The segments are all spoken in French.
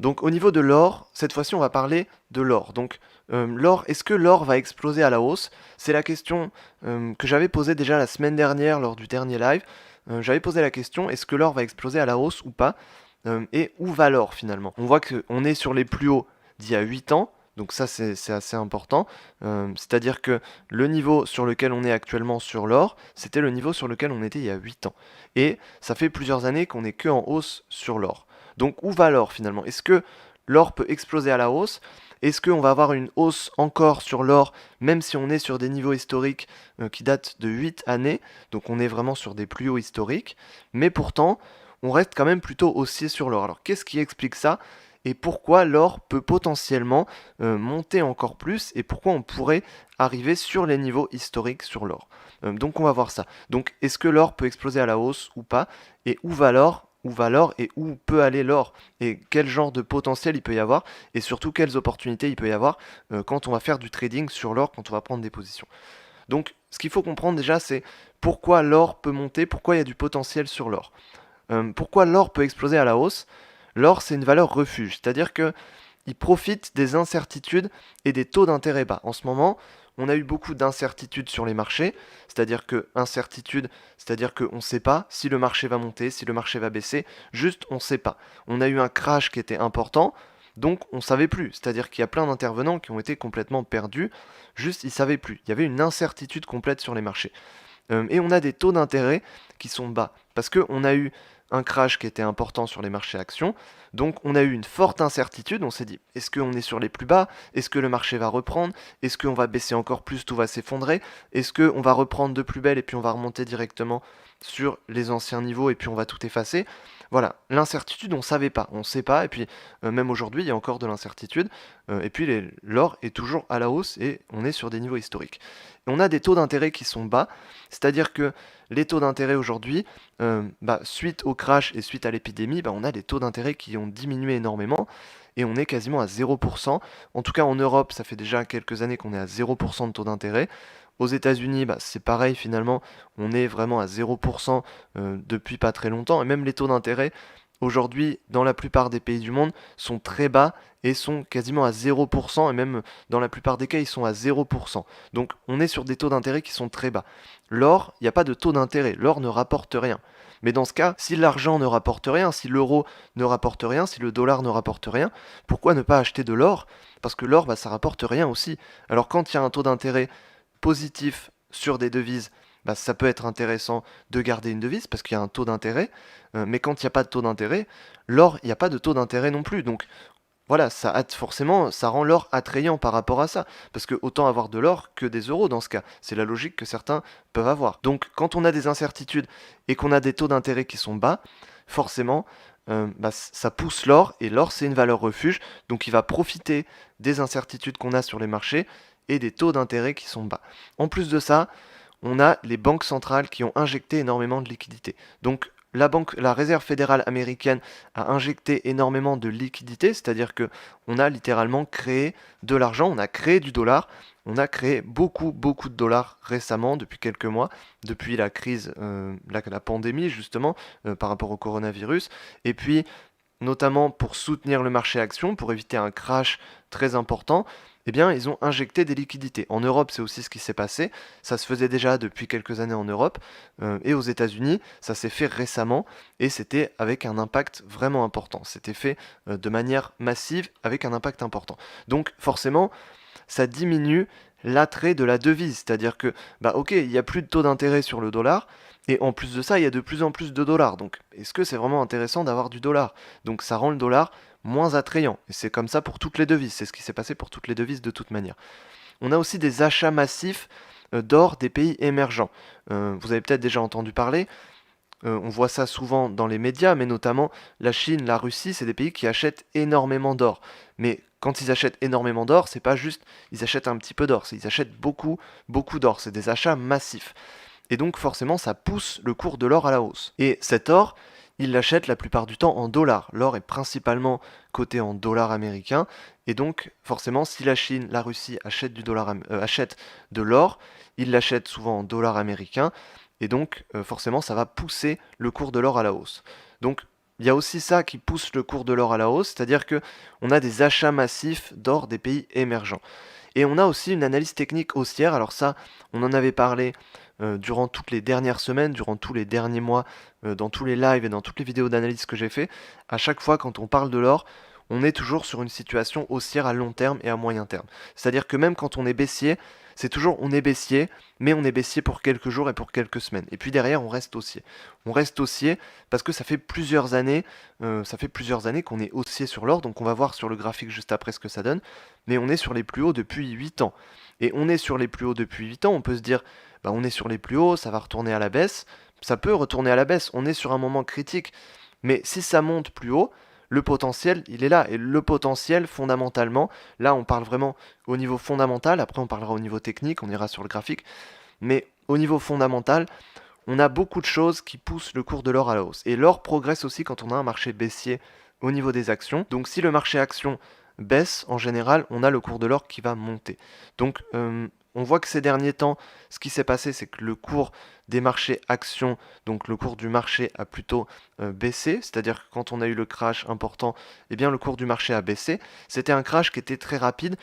Donc au niveau de l'or, cette fois-ci on va parler de l'or. Donc l'or, est-ce que l'or va exploser à la hausse? C'est la question que j'avais posée déjà la semaine dernière lors du dernier live. J'avais posé la question, est-ce que l'or va exploser à la hausse ou pas? Et où va l'or finalement? On voit qu'on est sur les plus hauts d'il y a 8 ans. Donc ça c'est assez important. C'est-à-dire que le niveau sur lequel on est actuellement sur l'or, c'était le niveau sur lequel on était il y a 8 ans. Et ça fait plusieurs années qu'on n'est que en hausse sur l'or. Donc où va l'or finalement? Est-ce que l'or peut exploser à la hausse? Est-ce qu'on va avoir une hausse encore sur l'or, même si on est sur des niveaux historiques qui datent de 8 années? Donc on est vraiment sur des plus hauts historiques. Mais pourtant, on reste quand même plutôt haussier sur l'or. Alors qu'est-ce qui explique ça? Et pourquoi l'or peut potentiellement monter encore plus? Et pourquoi on pourrait arriver sur les niveaux historiques sur l'or? Donc on va voir ça. Donc est-ce que l'or peut exploser à la hausse ou pas? Et où va l'or? Où va l'or et où peut aller l'or et quel genre de potentiel il peut y avoir et surtout quelles opportunités il peut y avoir quand on va faire du trading sur l'or, quand on va prendre des positions. Donc ce qu'il faut comprendre déjà c'est pourquoi l'or peut monter, pourquoi il y a du potentiel sur l'or. Pourquoi l'or peut exploser à la hausse? L'or c'est une valeur refuge, c'est-à-dire que il profite des incertitudes et des taux d'intérêt bas. En ce moment, on a eu beaucoup d'incertitudes sur les marchés, c'est-à-dire que incertitude, c'est-à-dire qu'on ne sait pas si le marché va monter, si le marché va baisser, juste on ne sait pas. On a eu un crash qui était important, donc on ne savait plus, c'est-à-dire qu'il y a plein d'intervenants qui ont été complètement perdus, juste ils ne savaient plus. Il y avait une incertitude complète sur les marchés. Et on a des taux d'intérêt qui sont bas. Parce qu'on a eu un crash qui était important sur les marchés actions. Donc on a eu une forte incertitude. On s'est dit, est-ce qu'on est sur les plus bas? Est-ce que le marché va reprendre? Est-ce qu'on va baisser encore plus? Tout va s'effondrer? Est-ce qu'on va reprendre de plus belle et puis on va remonter directement sur les anciens niveaux et puis on va tout effacer? Voilà, l'incertitude, on ne savait pas, on ne sait pas, et puis même aujourd'hui, il y a encore de l'incertitude, et puis l'or est toujours à la hausse et on est sur des niveaux historiques. Et on a des taux d'intérêt qui sont bas, c'est-à-dire que les taux d'intérêt aujourd'hui, suite au crash et suite à l'épidémie, on a des taux d'intérêt qui ont diminué énormément et on est quasiment à 0%. En tout cas en Europe, ça fait déjà quelques années qu'on est à 0% de taux d'intérêt. Aux États-Unis, c'est pareil finalement, on est vraiment à 0% depuis pas très longtemps et même les taux d'intérêt aujourd'hui dans la plupart des pays du monde sont très bas et sont quasiment à 0% et même dans la plupart des cas ils sont à 0%. Donc on est sur des taux d'intérêt qui sont très bas. L'or, il n'y a pas de taux d'intérêt, l'or ne rapporte rien. Mais dans ce cas, si l'argent ne rapporte rien, si l'euro ne rapporte rien, si le dollar ne rapporte rien, pourquoi ne pas acheter de l'or? Parce que l'or, ça rapporte rien aussi. Alors quand il y a un taux d'intérêt positif sur des devises, ça peut être intéressant de garder une devise parce qu'il y a un taux d'intérêt. Mais quand il n'y a pas de taux d'intérêt, l'or, il n'y a pas de taux d'intérêt non plus. Donc voilà, forcément, ça rend l'or attrayant par rapport à ça. Parce que autant avoir de l'or que des euros dans ce cas. C'est la logique que certains peuvent avoir. Donc quand on a des incertitudes et qu'on a des taux d'intérêt qui sont bas, forcément, ça pousse l'or. Et l'or, c'est une valeur refuge. Donc il va profiter des incertitudes qu'on a sur les marchés et des taux d'intérêt qui sont bas. En plus de ça, on a les banques centrales qui ont injecté énormément de liquidités. Donc la Réserve fédérale américaine a injecté énormément de liquidités, c'est-à-dire que on a littéralement créé de l'argent, on a créé du dollar, on a créé beaucoup beaucoup de dollars récemment, depuis quelques mois, depuis la crise, la pandémie justement, par rapport au coronavirus, et puis notamment pour soutenir le marché action, pour éviter un crash très important, eh bien, ils ont injecté des liquidités. En Europe, c'est aussi ce qui s'est passé. Ça se faisait déjà depuis quelques années en Europe. Et aux États-Unis, ça s'est fait récemment. Et c'était avec un impact vraiment important. C'était fait de manière massive avec un impact important. Donc, forcément, ça diminue l'attrait de la devise. C'est-à-dire que, ok, il n'y a plus de taux d'intérêt sur le dollar, et en plus de ça, il y a de plus en plus de dollars. Donc, est-ce que c'est vraiment intéressant d'avoir du dollar? Donc, ça rend le dollar moins attrayant. Et c'est comme ça pour toutes les devises. C'est ce qui s'est passé pour toutes les devises de toute manière. On a aussi des achats massifs d'or des pays émergents. Vous avez peut-être déjà entendu parler. On voit ça souvent dans les médias, mais notamment la Chine, la Russie, c'est des pays qui achètent énormément d'or. Mais quand ils achètent énormément d'or, c'est pas juste ils achètent un petit peu d'or, c'est ils achètent beaucoup, beaucoup d'or. C'est des achats massifs. Et donc forcément, ça pousse le cours de l'or à la hausse. Et cet or, ils l'achètent la plupart du temps en dollars. L'or est principalement coté en dollars américains. Et donc forcément, si la Chine, la Russie achètent de l'or, ils l'achètent souvent en dollars américains. Et donc, forcément, ça va pousser le cours de l'or à la hausse. Donc, il y a aussi ça qui pousse le cours de l'or à la hausse, c'est-à-dire que on a des achats massifs d'or des pays émergents. Et on a aussi une analyse technique haussière. Alors ça, on en avait parlé durant toutes les dernières semaines, durant tous les derniers mois, dans tous les lives et dans toutes les vidéos d'analyse que j'ai fait. À chaque fois, quand on parle de l'or, on est toujours sur une situation haussière à long terme et à moyen terme. C'est-à-dire que même quand on est baissier, c'est toujours on est baissier, mais on est baissier pour quelques jours et pour quelques semaines. Et puis derrière, on reste haussier. On reste haussier parce que ça fait plusieurs années qu'on est haussier sur l'or. Donc on va voir sur le graphique juste après ce que ça donne. Mais on est sur les plus hauts depuis 8 ans. Et on est sur les plus hauts depuis 8 ans, on peut se dire, bah on est sur les plus hauts, ça va retourner à la baisse. Ça peut retourner à la baisse, on est sur un moment critique. Mais si ça monte plus haut, le potentiel, il est là. Et le potentiel, fondamentalement, là, on parle vraiment au niveau fondamental. Après, on parlera au niveau technique, on ira sur le graphique. Mais au niveau fondamental, on a beaucoup de choses qui poussent le cours de l'or à la hausse. Et l'or progresse aussi quand on a un marché baissier au niveau des actions. Donc, si le marché action baisse, en général, on a le cours de l'or qui va monter. Donc, on voit que ces derniers temps, ce qui s'est passé, c'est que le cours des marchés actions, donc le cours du marché a plutôt baissé, c'est-à-dire que quand on a eu le crash important, eh bien le cours du marché a baissé. C'était un crash qui était très rapide,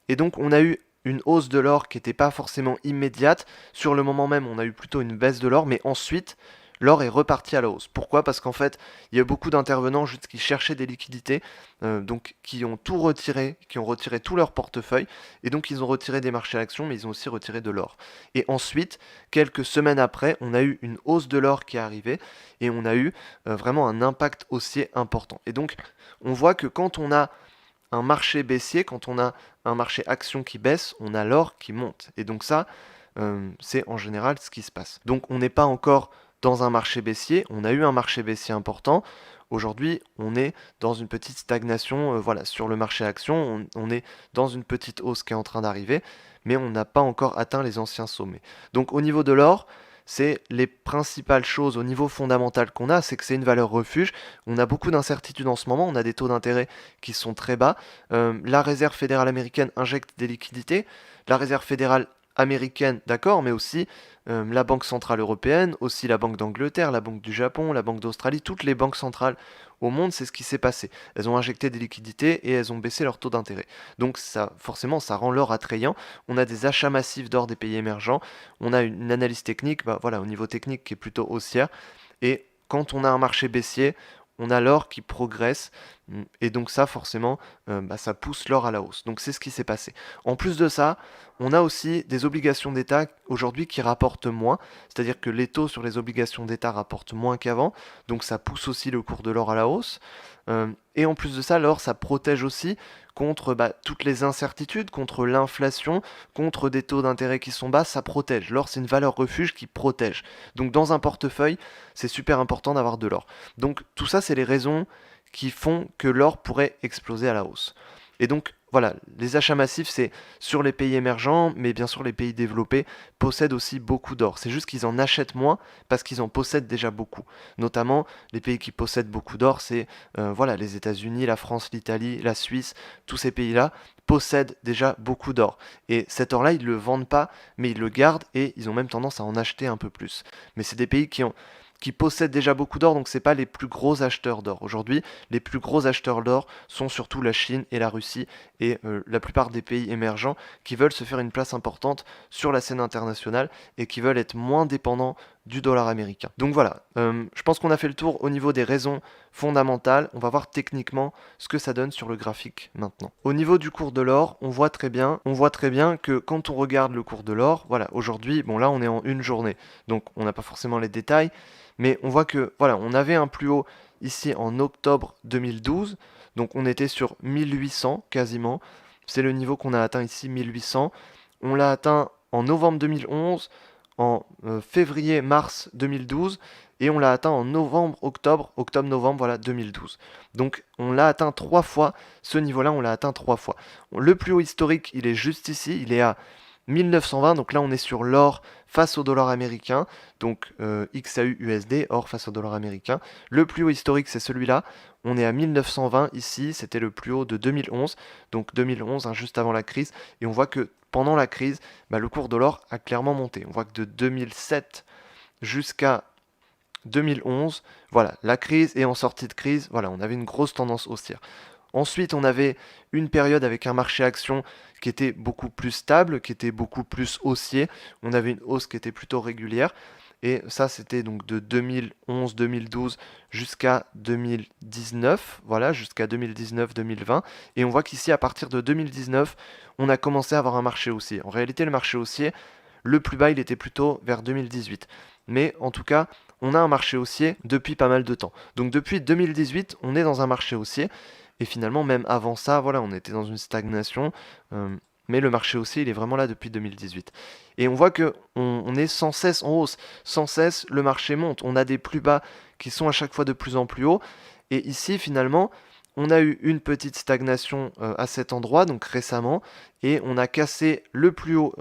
et donc on a eu une hausse de l'or qui n'était pas forcément immédiate. Sur le moment même, on a eu plutôt une baisse de l'or, mais ensuite, l'or est reparti à la hausse. Pourquoi? Parce qu'en fait, il y a beaucoup d'intervenants juste qui cherchaient des liquidités, donc qui ont tout retiré, qui ont retiré tout leur portefeuille, et donc ils ont retiré des marchés à l'actions, mais ils ont aussi retiré de l'or. Et ensuite, quelques semaines après, on a eu une hausse de l'or qui est arrivée, et on a eu vraiment un impact haussier important. Et donc, on voit que quand on a un marché baissier, quand on a un marché action qui baisse, on a l'or qui monte. Et donc ça, c'est en général ce qui se passe. Donc on n'est pas encore dans un marché baissier, on a eu un marché baissier important. Aujourd'hui, on est dans une petite stagnation voilà, sur le marché action, on est dans une petite hausse qui est en train d'arriver, mais on n'a pas encore atteint les anciens sommets. Donc au niveau de l'or, c'est les principales choses au niveau fondamental qu'on a, c'est que c'est une valeur refuge. On a beaucoup d'incertitudes en ce moment, on a des taux d'intérêt qui sont très bas. La réserve fédérale américaine injecte des liquidités. La réserve fédérale américaine, d'accord, mais aussi la Banque centrale européenne, aussi la Banque d'Angleterre, la Banque du Japon, la Banque d'Australie, toutes les banques centrales au monde, c'est ce qui s'est passé. Elles ont injecté des liquidités et elles ont baissé leur taux d'intérêt. Donc ça, forcément, ça rend l'or attrayant. On a des achats massifs d'or des pays émergents. On a une analyse technique, bah, voilà, au niveau technique qui est plutôt haussière. Et quand on a un marché baissier, on a l'or qui progresse, et donc ça forcément, bah, ça pousse l'or à la hausse. Donc c'est ce qui s'est passé. En plus de ça, on a aussi des obligations d'État aujourd'hui qui rapportent moins, c'est-à-dire que les taux sur les obligations d'État rapportent moins qu'avant, donc ça pousse aussi le cours de l'or à la hausse. Et en plus de ça, l'or, ça protège aussi contre bah, toutes les incertitudes, contre l'inflation, contre des taux d'intérêt qui sont bas, ça protège. L'or, c'est une valeur refuge qui protège. Donc dans un portefeuille, c'est super important d'avoir de l'or. Donc tout ça, c'est les raisons qui font que l'or pourrait exploser à la hausse. Et donc voilà, les achats massifs, c'est sur les pays émergents, mais bien sûr les pays développés possèdent aussi beaucoup d'or. C'est juste qu'ils en achètent moins parce qu'ils en possèdent déjà beaucoup. Notamment, les pays qui possèdent beaucoup d'or, c'est voilà, les États-Unis, la France, l'Italie, la Suisse, tous ces pays-là possèdent déjà beaucoup d'or. Et cet or-là, ils ne le vendent pas, mais ils le gardent et ils ont même tendance à en acheter un peu plus. Mais c'est des pays qui possèdent déjà beaucoup d'or, donc c'est pas les plus gros acheteurs d'or. Aujourd'hui, les plus gros acheteurs d'or sont surtout la Chine et la Russie et la plupart des pays émergents qui veulent se faire une place importante sur la scène internationale et qui veulent être moins dépendants du dollar américain. Donc voilà, je pense qu'on a fait le tour au niveau des raisons fondamentales. On va voir techniquement ce que ça donne sur le graphique maintenant. Au niveau du cours de l'or, on voit très bien que quand on regarde le cours de l'or, voilà, aujourd'hui, bon là on est en une journée, donc on n'a pas forcément les détails, mais on voit que voilà, on avait un plus haut ici en octobre 2012, donc on était sur 1800 quasiment. C'est le niveau qu'on a atteint ici, 1800. On l'a atteint en novembre 2011, en février-mars 2012, et on l'a atteint en octobre-novembre, voilà, 2012. Donc on l'a atteint 3 fois, ce niveau-là, on l'a atteint 3 fois. Le plus haut historique, il est juste ici, il est à 1920, donc là on est sur l'or face au dollar américain, donc XAU USD, or face au dollar américain. Le plus haut historique c'est celui-là, on est à 1920 ici, c'était le plus haut de 2011, donc 2011, hein, juste avant la crise, et on voit que pendant la crise, bah, le cours de l'or a clairement monté. On voit que de 2007 jusqu'à 2011, voilà, la crise et en sortie de crise, voilà, on avait une grosse tendance haussière. Ensuite, on avait une période avec un marché action qui était beaucoup plus stable, qui était beaucoup plus haussier. On avait une hausse qui était plutôt régulière. Et ça, c'était donc de 2011-2012 jusqu'à 2019, voilà, jusqu'à 2019-2020. Et on voit qu'ici, à partir de 2019, on a commencé à avoir un marché haussier. En réalité, le marché haussier, le plus bas, il était plutôt vers 2018. Mais en tout cas, on a un marché haussier depuis pas mal de temps. Donc depuis 2018, on est dans un marché haussier. Et finalement, même avant ça, voilà, on était dans une stagnation. euh, mais le marché haussier, il est vraiment là depuis 2018. Et on voit que on est sans cesse en hausse. Sans cesse, le marché monte. On a des plus bas qui sont à chaque fois de plus en plus hauts. Et ici, finalement, on a eu une petite stagnation à cet endroit, donc récemment, et on a cassé le plus haut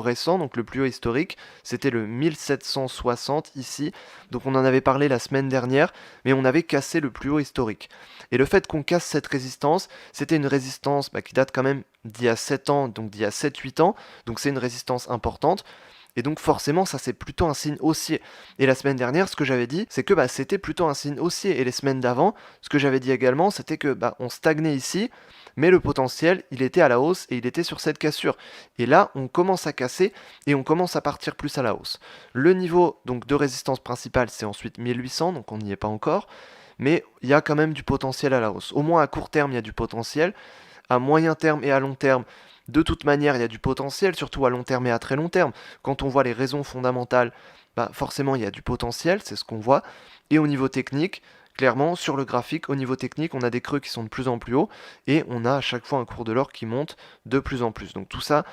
récent, donc le plus haut historique, c'était le 1760 ici, donc on en avait parlé la semaine dernière, mais on avait cassé le plus haut historique. Et le fait qu'on casse cette résistance, c'était une résistance qui date quand même d'il y a 7 ans, donc d'il y a 7-8 ans, donc c'est une résistance importante. Et donc forcément, ça c'est plutôt un signe haussier. Et la semaine dernière, ce que j'avais dit, c'est que c'était plutôt un signe haussier. Et les semaines d'avant, ce que j'avais dit également, c'était que on stagnait ici, mais le potentiel, il était à la hausse et il était sur cette cassure. Et là, on commence à casser et on commence à partir plus à la hausse. Le niveau donc de résistance principale, c'est ensuite 1800, donc on n'y est pas encore, mais il y a quand même du potentiel à la hausse. Au moins à court terme, il y a du potentiel. À moyen terme et à long terme, de toute manière, il y a du potentiel, surtout à long terme et à très long terme. Quand on voit les raisons fondamentales, forcément, il y a du potentiel, c'est ce qu'on voit. Et au niveau technique, clairement, sur le graphique, au niveau technique, on a des creux qui sont de plus en plus hauts et on a à chaque fois un cours de l'or qui monte de plus en plus. Donc tout ça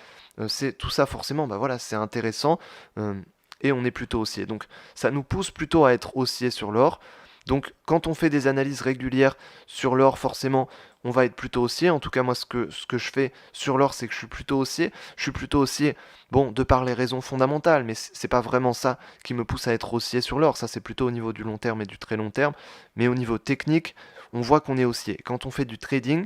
forcément, voilà, c'est intéressant euh, et on est plutôt haussier. Donc ça nous pousse plutôt à être haussier sur l'or. Donc quand on fait des analyses régulières sur l'or, forcément, on va être plutôt haussier. En tout cas, moi, ce que je fais sur l'or, c'est que je suis plutôt haussier. Je suis plutôt haussier, bon, de par les raisons fondamentales, mais c'est pas vraiment ça qui me pousse à être haussier sur l'or. Ça, c'est plutôt au niveau du long terme et du très long terme. Mais au niveau technique, on voit qu'on est haussier. Quand on fait du trading,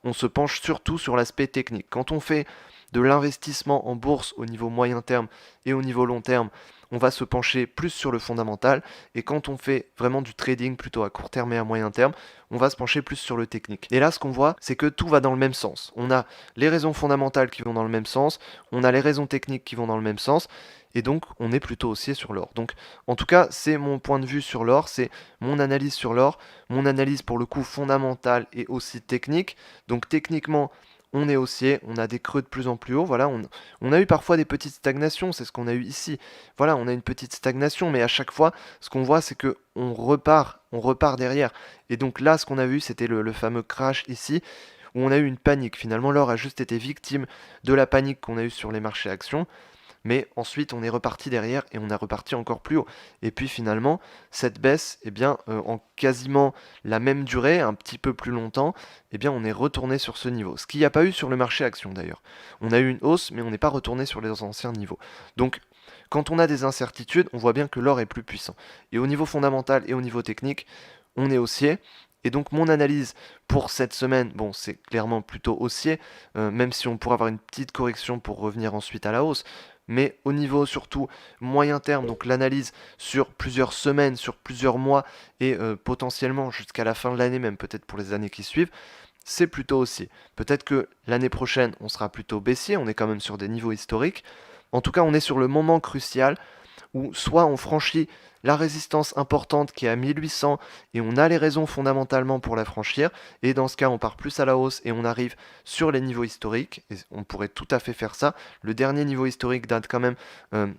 on se penche surtout sur l'aspect technique. Quand on fait de l'investissement en bourse au niveau moyen terme et au niveau long terme, on va se pencher plus sur le fondamental. Et quand on fait vraiment du trading plutôt à court terme et à moyen terme, on va se pencher plus sur le technique. Et là, ce qu'on voit, c'est que tout va dans le même sens. On a les raisons fondamentales qui vont dans le même sens, on a les raisons techniques qui vont dans le même sens, et donc on est plutôt haussier sur l'or. Donc en tout cas, c'est mon point de vue sur l'or, c'est mon analyse sur l'or, mon analyse pour le coup fondamentale et aussi technique. Donc techniquement, on est haussier, on a des creux de plus en plus haut, voilà, on a eu parfois des petites stagnations, c'est ce qu'on a eu ici. Voilà, on a une petite stagnation, mais à chaque fois, ce qu'on voit, c'est que on repart derrière. Et donc là, ce qu'on a vu, c'était le fameux crash ici, où on a eu une panique. Finalement, l'or a juste été victime de la panique qu'on a eue sur les marchés actions. Mais ensuite, on est reparti derrière et on a reparti encore plus haut. Et puis finalement, cette baisse, en quasiment la même durée, un petit peu plus longtemps, on est retourné sur ce niveau. Ce qu'il n'y a pas eu sur le marché action d'ailleurs. On a eu une hausse, mais on n'est pas retourné sur les anciens niveaux. Donc, quand on a des incertitudes, on voit bien que l'or est plus puissant. Et au niveau fondamental et au niveau technique, on est haussier. Et donc mon analyse pour cette semaine, bon, c'est clairement plutôt haussier, même si on pourrait avoir une petite correction pour revenir ensuite à la hausse. Mais au niveau surtout moyen terme, donc l'analyse sur plusieurs semaines, sur plusieurs mois et potentiellement jusqu'à la fin de l'année, même peut-être pour les années qui suivent, c'est plutôt haussier. Peut-être que l'année prochaine, on sera plutôt baissier, on est quand même sur des niveaux historiques. En tout cas, on est sur le moment crucial où soit on franchit la résistance importante qui est à 1800 et on a les raisons fondamentalement pour la franchir, et dans ce cas on part plus à la hausse et on arrive sur les niveaux historiques, et on pourrait tout à fait faire ça. Le dernier niveau historique date quand même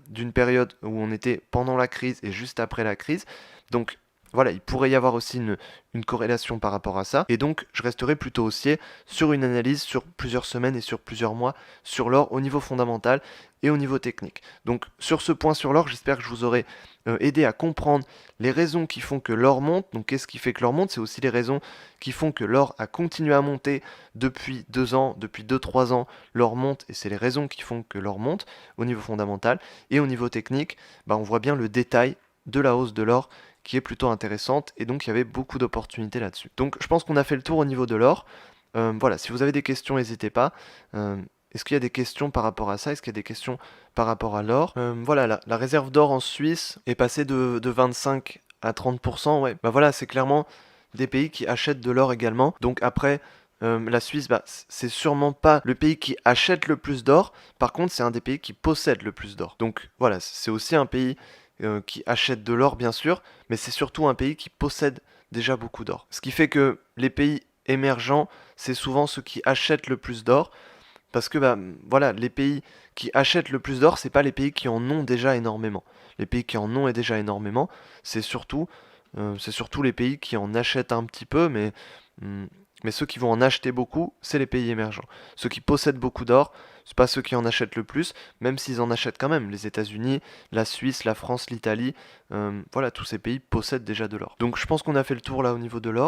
d'une période où on était pendant la crise et juste après la crise, donc voilà, il pourrait y avoir aussi une corrélation par rapport à ça, et donc je resterai plutôt haussier sur une analyse sur plusieurs semaines et sur plusieurs mois sur l'or au niveau fondamental et au niveau technique. Donc sur ce point sur l'or, j'espère que je vous aurai aidé à comprendre les raisons qui font que l'or monte. Donc qu'est-ce qui fait que l'or monte? C'est aussi les raisons qui font que l'or a continué à monter depuis 2 ans, depuis 2-3 ans, l'or monte, et c'est les raisons qui font que l'or monte au niveau fondamental. Et au niveau technique, on voit bien le détail de la hausse de l'or qui est plutôt intéressante, et donc il y avait beaucoup d'opportunités là-dessus. Donc je pense qu'on a fait le tour au niveau de l'or. Voilà, si vous avez des questions, n'hésitez pas. Est-ce qu'il y a des questions par rapport à ça? Est-ce qu'il y a des questions par rapport à l'or? Voilà, la réserve d'or en Suisse est passée de 25 à 30%. Ouais, bah voilà, c'est clairement des pays qui achètent de l'or également. Donc après, la Suisse, bah, c'est sûrement pas le pays qui achète le plus d'or. Par contre, c'est un des pays qui possède le plus d'or. Donc voilà, c'est aussi un pays qui achète de l'or, bien sûr, mais c'est surtout un pays qui possède déjà beaucoup d'or. Ce qui fait que les pays émergents, c'est souvent ceux qui achètent le plus d'or, parce que bah, voilà, les pays qui achètent le plus d'or, c'est pas les pays qui en ont déjà énormément. Les pays qui en ont déjà énormément, c'est surtout les pays qui en achètent un petit peu, hum, mais ceux qui vont en acheter beaucoup, c'est les pays émergents. Ceux qui possèdent beaucoup d'or, c'est pas ceux qui en achètent le plus, même s'ils en achètent quand même. Les États-Unis, la Suisse, la France, l'Italie, voilà, tous ces pays possèdent déjà de l'or. Donc je pense qu'on a fait le tour là au niveau de l'or.